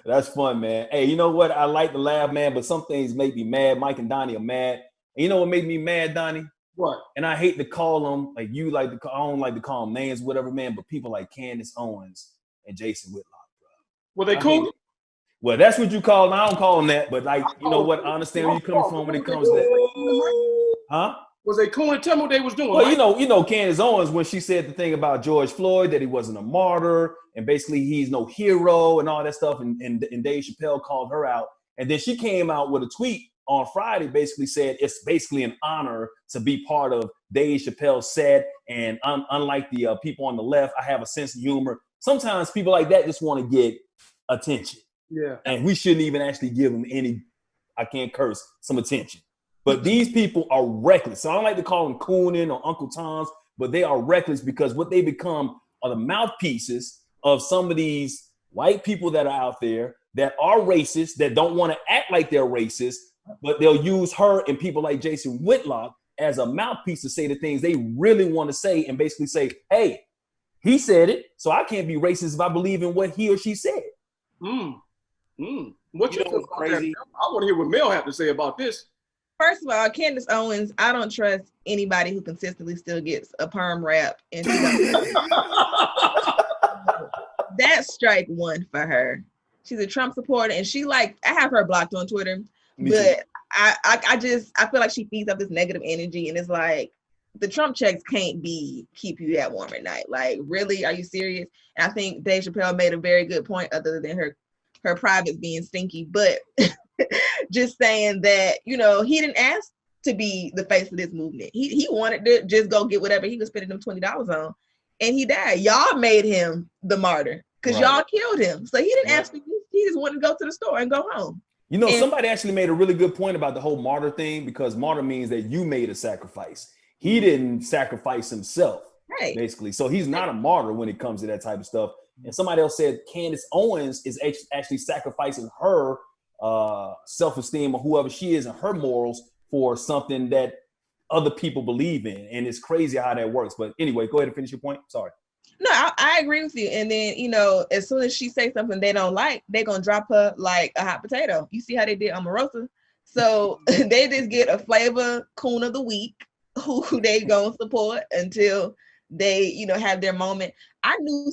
That's fun, man. Hey, you know what? I like to laugh, man, but some things make me mad. Mike and Donny are mad. And you know what made me mad, Donny? What? And I hate to call them, like you like to call, I don't like to call them names, whatever, man, but people like Candace Owens and Jason Whitlock, bro. Were they cool? Well, that's what you call them. I don't call them that, but like, you know what? I understand where you're coming from when it comes to that. Huh? Was they cool? And tell me what they was doing. Well, you know, Candace Owens, when she said the thing about George Floyd, that he wasn't a martyr, and basically he's no hero and all that stuff, and Dave Chappelle called her out. And then she came out with a tweet on Friday, basically said it's basically an honor to be part of Dave Chappelle's set. And unlike the people on the left, I have a sense of humor. Sometimes people like that just want to get attention. Yeah. And we shouldn't even actually give them any, I can't curse, some attention. But these people are reckless. So I don't like to call them Coonan or Uncle Toms, but they are reckless because what they become are the mouthpieces of some of these white people that are out there that are racist, that don't want to act like they're racist, but they'll use her and people like Jason Whitlock as a mouthpiece to say the things they really want to say and basically say, hey, he said it, so I can't be racist if I believe in what he or she said. What you think crazy? I want to hear what Mel have to say about this. First of all, Candace Owens, I don't trust anybody who consistently still gets a perm wrap. And that's strike one for her. She's a Trump supporter, and I have her blocked on Twitter, but I feel like she feeds up this negative energy, and it's like the Trump checks can't keep you that warm at night. Like, really, are you serious? And I think Dave Chappelle made a very good point, other than her privates being stinky, but just saying that, you know, he didn't ask to be the face of this movement. He wanted to just go get whatever he was spending them $20 on, and he died. Y'all made him the martyr because y'all killed him. So he didn't ask for you. He just wanted to go to the store and go home. You know, somebody actually made a really good point about the whole martyr thing, because martyr means that you made a sacrifice. He didn't sacrifice himself, basically. So he's not a martyr when it comes to that type of stuff. And somebody else said Candace Owens is actually sacrificing her self-esteem or whoever she is and her morals for something that other people believe in. And it's crazy how that works. But anyway, go ahead and finish your point. Sorry. No, I agree with you. And then, you know, as soon as she says something they don't like, they're going to drop her like a hot potato. You see how they did on Omarosa? So they just get a flavor coon of the week who they going to support until they, you know, have their moment. I knew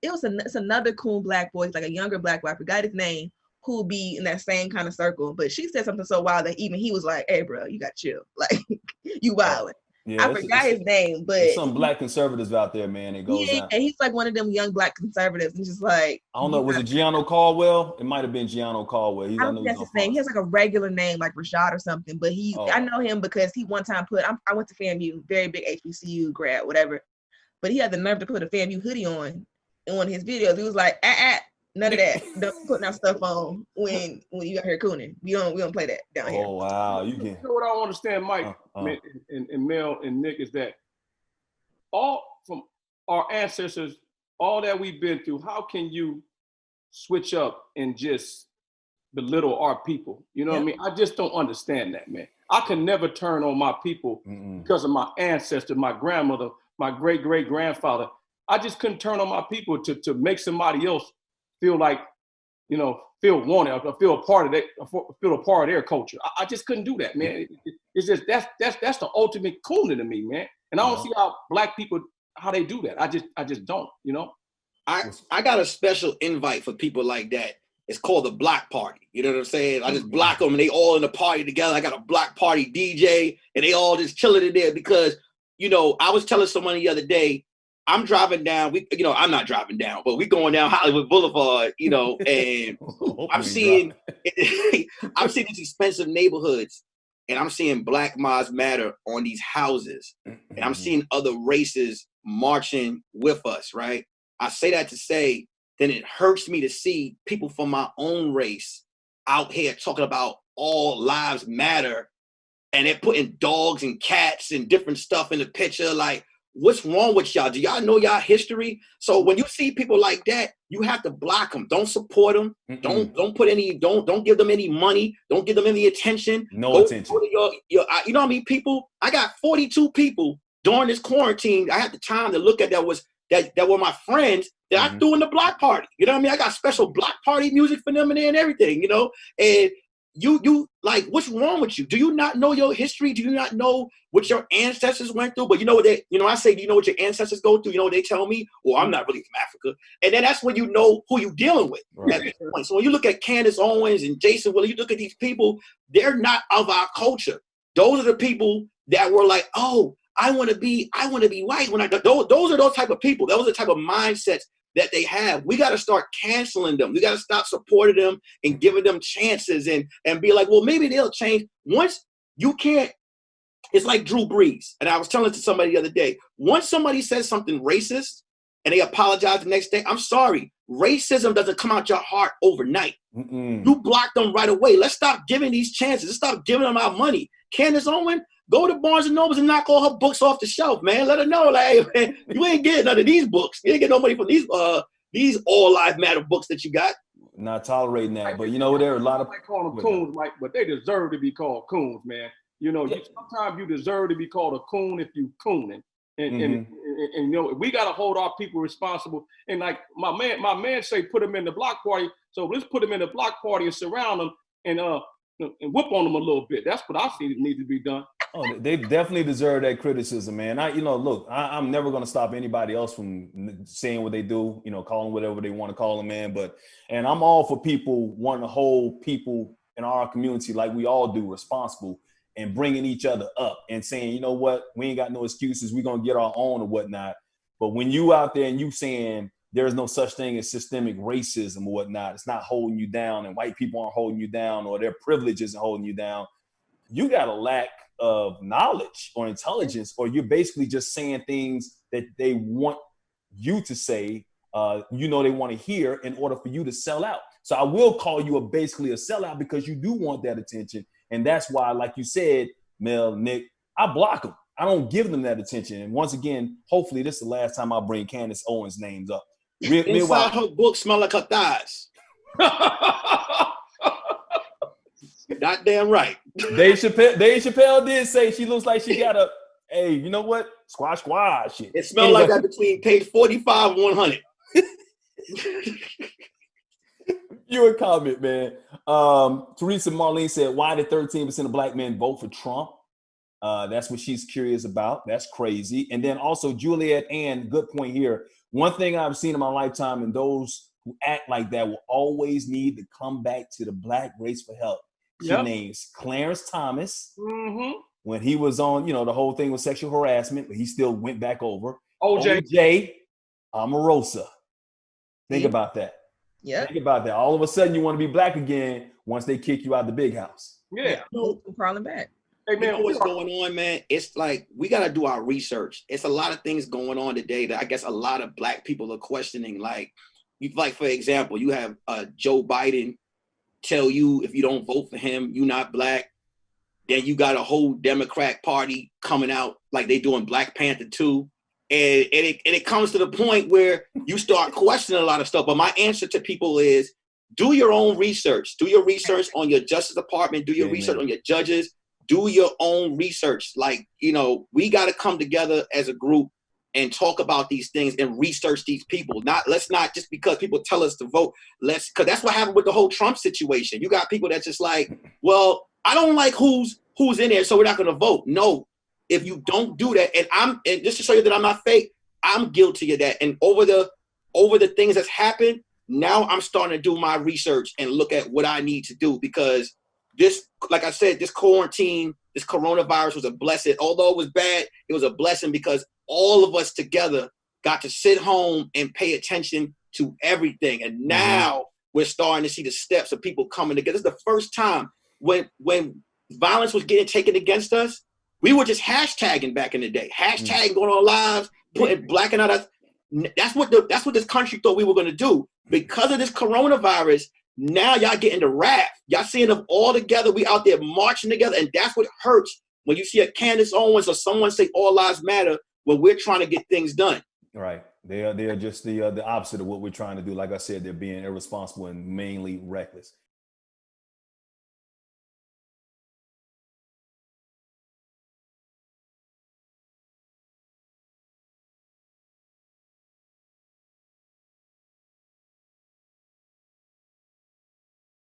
it's another coon black boy, like a younger black boy, I forgot his name, who would be in that same kind of circle. But she said something so wild that even he was like, hey, bro, you got chill. Like, you wildin'. Yeah, I forgot his name, but some black conservatives out there, man. It goes down. And he's like one of them young black conservatives, and just like, I don't know, was it Gianno Caldwell? It might have been Gianno Caldwell. I don't think that's his name. He has like a regular name, like Rashad or something. But I know him because he one time I went to FAMU, very big HBCU grad, whatever. But he had the nerve to put a FAMU hoodie on in one of his videos. He was like, none of that. Don't put that stuff on when you out here cooning. We don't play that down here. Oh wow, you know what I don't understand, Mike and Mel and Nick, is that all from our ancestors, all that we've been through. How can you switch up and just belittle our people? You know what I mean? I just don't understand that, man. I can never turn on my people because of my ancestor, my grandmother, my great-great-grandfather. I just couldn't turn on my people to make somebody else feel like, you know, feel wanted, or feel a part of that, feel a part of their culture. I just couldn't do that, man. It's just that's the ultimate cooning to me, man. And I don't see how black people, how they do that. I just don't, you know. I got a special invite for people like that. It's called the block party. You know what I'm saying? I just block them and they all in the party together. I got a block party DJ and they all just chilling in there because, you know, I was telling someone the other day, I'm driving down, I'm not driving down, but we going down Hollywood Boulevard, you know, and I'm seeing these expensive neighborhoods and I'm seeing Black Lives Matter on these houses and I'm seeing other races marching with us, right? I say that to say, then it hurts me to see people from my own race out here talking about all lives matter and they're putting dogs and cats and different stuff in the picture. Like, what's wrong with y'all? Do y'all know y'all history? So when you see people like that, you have to block them. Don't support them. Don't put any, don't give them any money. Don't give them any attention. No attention. Go to your, you know what I mean? People, I got 42 people during this quarantine. I had the time to look at that were my friends that I threw in the block party. You know what I mean? I got special block party music for them and everything, you know? And you like, what's wrong with you? Do you not know your history? Do you not know what your ancestors went through? But you know what I say, do you know what your ancestors go through? You know what they tell me? Well, I'm not really from Africa. And then that's when you know who you're dealing with at this point. So when you look at Candace Owens and Jason Willis, you look at these people, they're not of our culture. Those are the people that were like, oh, I want to be white. Those are those type of people. Those are the type of mindsets that they have. We got to start canceling them. We got to stop supporting them and giving them chances and be like, well, maybe they'll change. Once you can't, it's like Drew Brees. And I was telling it to somebody the other day. Once somebody says something racist and they apologize the next day, I'm sorry. Racism doesn't come out your heart overnight. You block them right away. Let's stop giving these chances. Let's stop giving them our money. Candace Owens, go to Barnes and Nobles and knock all her books off the shelf, man. Let her know, like, hey, man, you ain't getting none of these books. You ain't getting no money from these All Lives Matter books that you got. Not tolerating that, but you know there are a lot of. I call them coons, Mike, but they deserve to be called coons, man. You know, sometimes you deserve to be called a coon if you cooning, and you know we got to hold our people responsible. And like my man say, put them in the block party. So let's put them in the block party and surround them and whip on them a little bit. That's what I see needs to be done. Oh, they definitely deserve that criticism, man. I'm never going to stop anybody else from saying what they do, calling whatever they want to call them, man. And I'm all for people wanting to hold people in our community like we all do responsible and bringing each other up and saying, you know what, we ain't got no excuses. We're going to get our own or whatnot. But when you out there and you saying there's no such thing as systemic racism or whatnot, it's not holding you down and white people aren't holding you down or their privilege isn't holding you down, you got a lack of knowledge or intelligence, or you're basically just saying things that they want you to say, they want to hear in order for you to sell out. So I will call you basically a sellout because you do want that attention. And that's why, like you said, Mel, Nick, I block them. I don't give them that attention. And once again, hopefully this is the last time I bring Candace Owens' names up. Inside her book smell like her thighs. Not damn right. Dave Chappelle did say she looks like she got hey, you know what? Squash shit. It smells like that between page 45 and 100. Your comment, man. Teresa Marlene said, why did 13% of black men vote for Trump? That's what she's curious about. That's crazy. And then also Juliet Ann, good point here. One thing I've seen in my lifetime, and those who act like that will always need to come back to the black race for help. She names Clarence Thomas when he was on, the whole thing was sexual harassment, but he still went back over. OJ Omarosa. Think about that. Yeah. Think about that. All of a sudden, you want to be black again once they kick you out the big house. Yeah. Crawling back. Hey, man, you know what's going on, man? It's like we got to do our research. It's a lot of things going on today that I guess a lot of black people are questioning. Like, for example, you have Joe Biden tell you if you don't vote for him, you're not black. Then you got a whole Democrat party coming out like they doing Black Panther 2. And it comes to the point where you start questioning a lot of stuff. But my answer to people is do your own research. Do your research on your Justice Department. Do your research on your judges. Do your own research. Like, we got to come together as a group and talk about these things and research these people. Let's not just because people tell us to vote, because that's what happened with the whole Trump situation. You got people that's just like, well, I don't like who's in there, so we're not gonna vote. No, if you don't do that, and just to show you that I'm not fake, I'm guilty of that. And over the things that's happened, now I'm starting to do my research and look at what I need to do, because this, like I said, this quarantine, this coronavirus was a blessing. Although it was bad, it was a blessing because all of us together got to sit home and pay attention to everything. And now we're starting to see the steps of people coming together. This is the first time when violence was getting taken against us, we were just hashtagging back in the day. Hashtagging, going on lives, blacking out us. That's what this country thought we were going to do. Because of this coronavirus, now y'all getting the wrath. Y'all seeing them all together. We out there marching together. And that's what hurts when you see a Candace Owens or someone say all lives matter when we're trying to get things done. Right. They are just the opposite of what we're trying to do. Like I said, they're being irresponsible and mainly reckless.